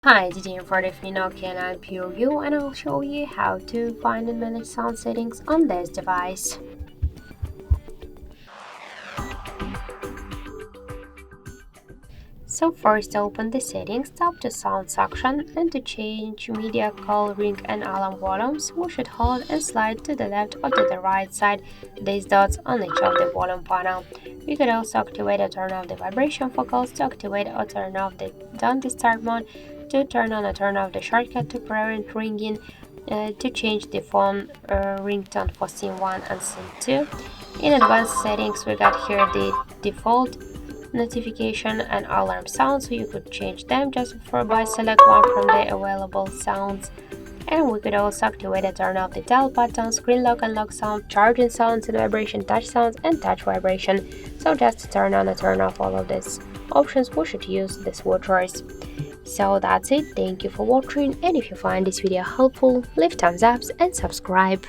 Hi, it's Dean for the Nokia and I'm PureView, and I'll show you how to find and manage sound settings on this device. So first open the settings, tap the sound section, and to change media, call, ring and alarm volumes, we should hold and slide to the left or to the right side these dots on each of the volume panel. We could also activate or turn off the vibration focus, to activate or turn off the don't disturb mode, to turn on or turn off the shortcut to prevent ringing, to change the phone ringtone for scene 1 and scene 2. In advanced settings, we got here the default notification and alarm sounds, so you could change them just by select one from the available sounds. And we could also activate and turn off the dial button, screen lock and lock sound, charging sounds and vibration touch sounds, and touch vibration. So just to turn on and turn off all of these options, we should use the switchers. So that's it, thank you for watching, and if you find this video helpful, leave thumbs up and subscribe.